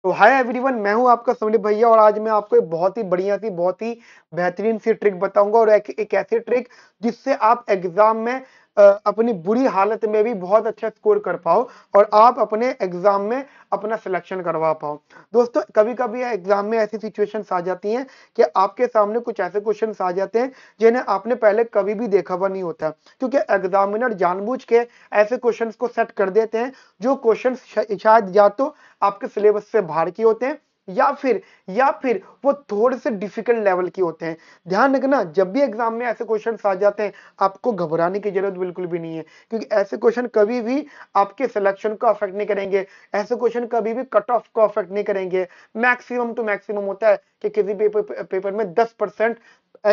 तो hi everyone, मैं हूं आपका समरी भैया और आज मैं आपको एक बहुत ही बढ़िया सी बहुत ही बेहतरीन सी ट्रिक बताऊंगा और एक ऐसी ट्रिक जिससे आप एग्जाम में अपनी बुरी हालत में भी बहुत अच्छा स्कोर कर पाओ और आप अपने एग्जाम में अपना सिलेक्शन करवा पाओ। दोस्तों, कभी कभी एग्जाम में ऐसी सिचुएशंस आ जाती हैं कि आपके सामने कुछ ऐसे क्वेश्चंस आ जाते हैं जिन्हें आपने पहले कभी भी देखा हुआ नहीं होता, क्योंकि एग्जामिनर जानबूझ के ऐसे क्वेश्चंस को सेट कर देते हैं जो क्वेश्चंस शायद या तो आपके सिलेबस से बाहर के होते हैं या फिर वो थोड़े से डिफिकल्ट लेवल के होते हैं। ध्यान रखना, जब भी एग्जाम में ऐसे क्वेश्चन आ जाते हैं आपको घबराने की जरूरत बिल्कुल भी नहीं है, क्योंकि ऐसे क्वेश्चन कभी भी आपके सिलेक्शन को अफेक्ट नहीं करेंगे। ऐसे क्वेश्चन कभी भी कट ऑफ को अफेक्ट नहीं करेंगे। मैक्सिमम टू मैक्सिमम होता है कि किसी पेपर में 10%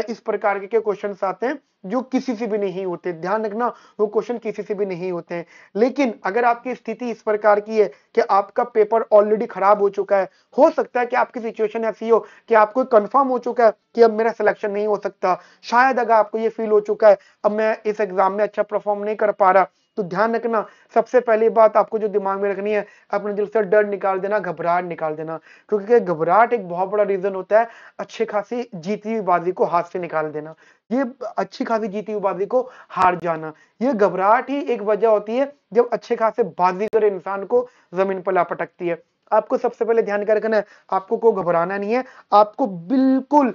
इस प्रकार के क्वेश्चन आते हैं जो किसी से भी नहीं होते। ध्यान रखना, वो क्वेश्चन किसी से भी नहीं होते हैं। लेकिन अगर आपकी स्थिति इस प्रकार की है कि आपका पेपर ऑलरेडी खराब हो चुका है, हो सकता है कि आपकी सिचुएशन ऐसी हो कि आपको कंफर्म हो चुका है कि अब मेरा सिलेक्शन नहीं हो सकता। शायद अगर आपको ये फील हो चुका है अब मैं इस एग्जाम में अच्छा परफॉर्म नहीं कर पा रहा, तो ध्यान रखना, सबसे पहली बात आपको जो दिमाग में रखनी है, अपने दिल से डर निकाल देना, घबराहट निकाल देना। क्योंकि घबराहट एक बहुत बड़ा रीजन होता है अच्छी खासी जीती हुई बाजी को हाथ से निकाल देना। ये अच्छी खासी जीती हुई बाजी को हार जाना, ये घबराहट ही एक वजह होती है जब अच्छे खासे बाजीगर इंसान को जमीन पर ला पटकती है। आपको सबसे पहले ध्यान क्या रखना है, आपको को घबराना नहीं है। आपको बिल्कुल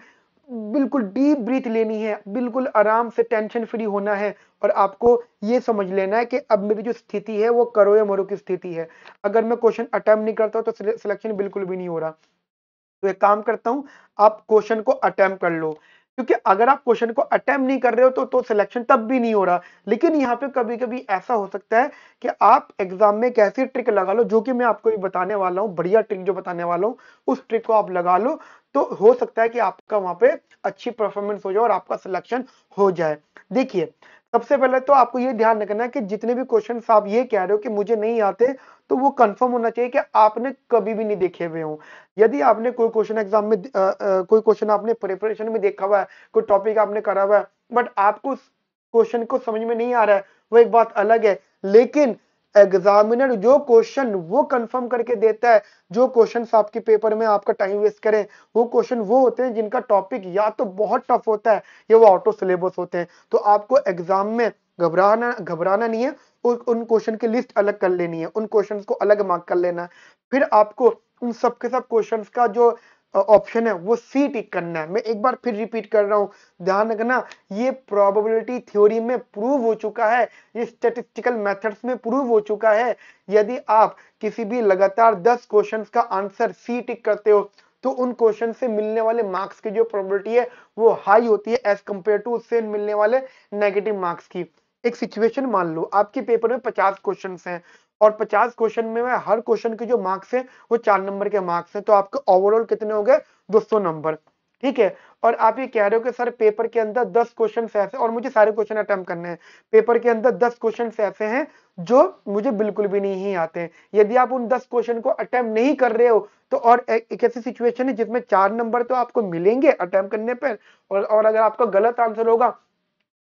बिल्कुल डीप ब्रीथ लेनी है, बिल्कुल आराम से टेंशन फ्री होना है और आपको ये समझ लेना है कि अब मेरी जो स्थिति है वो करो या मरो की स्थिति है। अगर मैं क्वेश्चन अटेम्प्ट नहीं करता तो सिलेक्शन बिल्कुल भी नहीं हो रहा। तो एक काम करता हूं, आप क्वेश्चन को अटेम्प्ट कर लो, क्योंकि अगर आप क्वेश्चन को अटेम्प्ट नहीं कर रहे हो तो सिलेक्शन तब भी नहीं हो रहा। लेकिन यहाँ पे कभी कभी ऐसा हो सकता है कि आप एग्जाम में एक ऐसी ट्रिक लगा लो जो कि मैं आपको ये बताने वाला हूँ, बढ़िया ट्रिक जो बताने वाला हूँ, उस ट्रिक को आप लगा लो तो हो सकता है कि आपका वहां पे अच्छी परफॉर्मेंस हो जाए और आपका सिलेक्शन हो जाए। देखिए, सबसे पहले तो आपको ये ध्यान रखना है कि जितने भी क्वेश्चन आप ये कह रहे हो कि मुझे नहीं आते, तो वो कंफर्म होना चाहिए कि आपने कभी भी नहीं देखे हुए हो। यदि आपने कोई क्वेश्चन एग्जाम में कोई क्वेश्चन आपने प्रिपरेशन में देखा हुआ है, कोई टॉपिक आपने करा हुआ है, बट आपको उस क्वेश्चन को समझ में नहीं आ रहा है, वो एक बात अलग है। लेकिन एग्जामिनर जो क्वेश्चन वो कंफर्म करके देता है, जो क्वेश्चन आपके पेपर में आपका टाइम वेस्ट करें, वो क्वेश्चन वो होते हैं जिनका टॉपिक या तो बहुत टफ होता है या वो आउट ऑफ सिलेबस होते हैं। तो आपको एग्जाम में घबराना घबराना नहीं है, उन क्वेश्चन की लिस्ट अलग कर लेनी है, उन क्वेश्चन को अलग मार्क कर लेना है। फिर आपको उन सब के सब क्वेश्चंस का जो ऑप्शन है वो सी टिक करना है। मैं एक बार फिर रिपीट कर रहा हूं, ध्यान रखना, ये प्रोबेबिलिटी थ्योरी में प्रूव हो चुका है, ये स्टैटिस्टिकल मेथड्स में प्रूव हो चुका है। यदि आप किसी भी लगातार 10 क्वेश्चंस का आंसर सी टिक करते हो तो उन क्वेश्चन से मिलने वाले मार्क्स की जो प्रोबेबिलिटी है वो हाई होती है एज कंपेयर टू उससे मिलने वाले नेगेटिव मार्क्स की। एक सिचुएशन मान लो, आपके पेपर में 50 क्वेश्चन हैं और 50 क्वेश्चन में हर क्वेश्चन के जो मार्क्स हैं वो 4 नंबर के मार्क्स हैं, तो आपके ओवरऑल कितने हो गए, 200 नंबर। ठीक है, और आप ये कह रहे हो कि सर पेपर के अंदर 10 क्वेश्चन ऐसे और मुझे सारे क्वेश्चन अटेम्प्ट करने हैं, पेपर के अंदर 10 क्वेश्चन ऐसे हैं जो मुझे बिल्कुल भी नहीं आते हैं। यदि आप उन 10 क्वेश्चन को अटेम्प्ट नहीं कर रहे हो तो और एक ऐसी सिचुएशन है जिसमें 4 नंबर तो आपको मिलेंगे अटेम्प्ट करने पर, और अगर आपका गलत आंसर होगा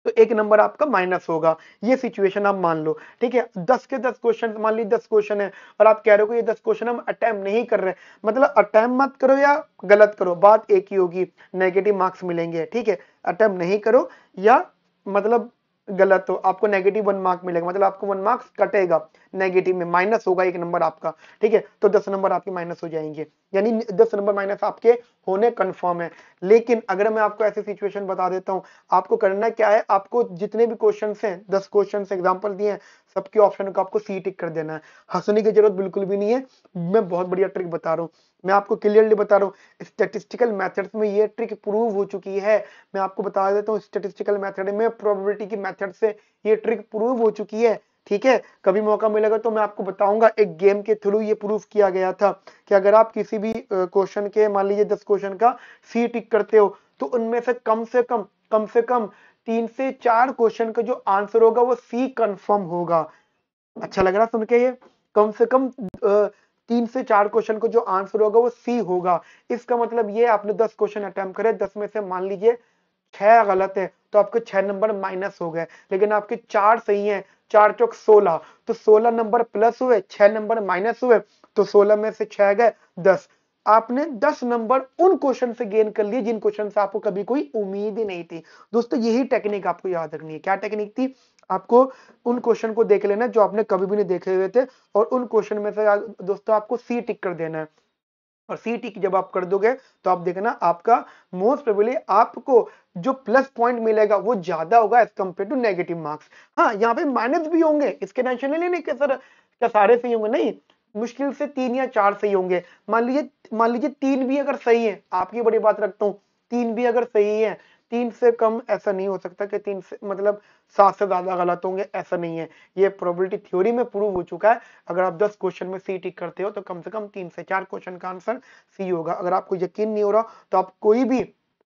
तो 1 नंबर आपका माइनस होगा। ये सिचुएशन आप मान लो। ठीक है, 10 के 10 क्वेश्चन, मान ली 10 क्वेश्चन है और आप कह रहे हो कि ये 10 क्वेश्चन हम अटेम्प्ट नहीं कर रहे, मतलब अटेम्प्ट मत करो या गलत करो, बात एक ही होगी, नेगेटिव मार्क्स मिलेंगे। ठीक है, अटेम्प्ट नहीं करो या मतलब गलत हो, आपको नेगेटिव 1 मार्क मिलेगा, मतलब आपको 1 मार्क्स कटेगा, नेगेटिव में माइनस होगा 1 नंबर आपका। ठीक है, तो 10 नंबर आपके माइनस हो जाएंगे, यानी 10 नंबर माइनस आपके होने कंफर्म है। लेकिन अगर मैं आपको ऐसी सिचुएशन बता देता हूं, आपको करना क्या है, आपको जितने भी क्वेश्चन हैं, 10 क्वेश्चन एग्जाम्पल दिए हैं, सबके ऑप्शन को आपको सी टिक कर देना है। हंसने की जरूरत बिल्कुल भी नहीं है, मैं बहुत बढ़िया ट्रिक बता रहा हूँ, मैं आपको क्लियरली बता रहा हूँ, स्टैटिस्टिकल मेथड्स में ये ट्रिक प्रूव हो चुकी है। मैं आपको बता देता हूँ, स्टैटिस्टिकल मेथड में प्रोबेबिलिटी की मेथड से ये ट्रिक प्रूव हो चुकी है। ठीक है, कभी मौका मिलेगा तो मैं आपको बताऊंगा, एक गेम के थ्रू ये प्रूव किया गया था कि अगर आप किसी भी क्वेश्चन के, मान लीजिए 10 क्वेश्चन का सी टिक करते हो तो उनमें से कम से कम 3 से 4 क्वेश्चन का जो आंसर होगा वो सी कंफर्म होगा। अच्छा लग रहा सुन के ये, कम से कम 3 से 4 क्वेश्चन को जो आंसर होगा वो सी होगा। इसका मतलब ये, आपने 10 क्वेश्चन अटेम्प्ट करे, 10 में से मान लीजिए 6 गलत है तो आपके 6 नंबर माइनस हो गए, लेकिन आपके 4 सही हैं, 4 चौक 16, तो 16 नंबर प्लस हुए, 6 नंबर माइनस हुए, तो 16 में से 6 गए 10। आपने 10 नंबर उन क्वेश्चन से गेन कर लिए जिन क्वेश्चन से आपको कभी कोई उम्मीद ही नहीं थी। दोस्तों यही टेक्निक आपको याद रखनी है। क्या टेक्निक थी? आपको उन क्वेश्चन को देख लेना जो आपने कभी भी नहीं देखे हुए थे और उन क्वेश्चन में से दोस्तों आपको सी टिक कर देना है। और सी टिक जब आप कर दोगे तो आप देखना आपका मोस्ट प्रोबेबली आपको जो प्लस पॉइंट मिलेगा वो ज्यादा होगा as compare to negative marks. हाँ, यहाँ पे माइनस भी होंगे, इसके टेंशन नहीं कि सर क्या सारे सही होंगे, नहीं, मुश्किल से 3 या 4 सही होंगे। मान लीजिए 3 भी अगर सही है, आपकी बड़ी बात रखता हूँ, 3 भी अगर सही है, 3 से कम ऐसा नहीं हो सकता कि 3 से मतलब 7 से ज्यादा गलत होंगे, ऐसा नहीं है। ये प्रोबेबिलिटी थ्योरी में प्रूव हो चुका है। अगर आप 10 क्वेश्चन में सी टिक करते हो तो कम से कम 3 से 4 क्वेश्चन का आंसर सी होगा। अगर आपको यकीन नहीं हो रहा तो आप कोई भी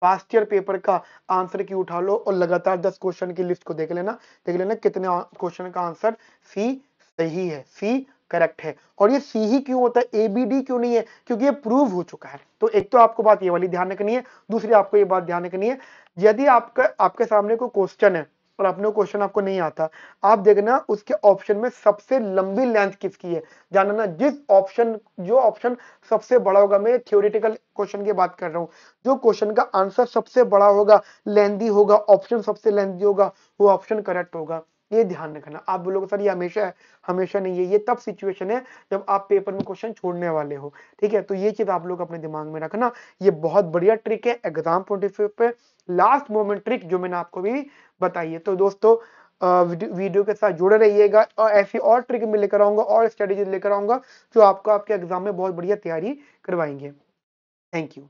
पास्ट ईयर पेपर का आंसर की उठा लो और लगातार 10 क्वेश्चन की लिस्ट को देख लेना कितने क्वेश्चन का आंसर सी सही है, सी करेक्ट है। और ये सी ही क्यों होता है, ए बी डी क्यों नहीं है? क्योंकि ये प्रूव हो चुका है। तो एक तो आपको बात ये वाली ध्यान रखनी है, दूसरी आपको ये बात ध्यान रखनी है, यदि आपके सामने कोई क्वेश्चन है और अपने क्वेश्चन आपको नहीं आता, आप देखना उसके ऑप्शन में सबसे लंबी लेंथ किसकी है, जानना जो ऑप्शन सबसे बड़ा होगा। मैं थ्योरेटिकल क्वेश्चन की बात कर रहा हूं, जो क्वेश्चन का आंसर सबसे बड़ा होगा, लेंथी होगा, ऑप्शन सबसे लेंथी होगा, वो ऑप्शन करेक्ट होगा। ये ध्यान रखना। आप बोलोगे सर ये हमेशा नहीं है, ये तब सिचुएशन है जब आप पेपर में क्वेश्चन छोड़ने वाले हो। ठीक है, तो ये चीज आप लोग अपने दिमाग में रखना। ये बहुत बढ़िया ट्रिक है एग्जाम पॉइंट ऑफ व्यू पे, लास्ट मोमेंट ट्रिक जो मैंने आपको भी बताई है। तो दोस्तों वीडियो के साथ जुड़े रहिएगा और ऐसी और ट्रिक में लेकर आऊंगा और स्ट्रेटेजी लेकर आऊंगा जो आपको आपके एग्जाम में बहुत बढ़िया तैयारी करवाएंगे। Thank you.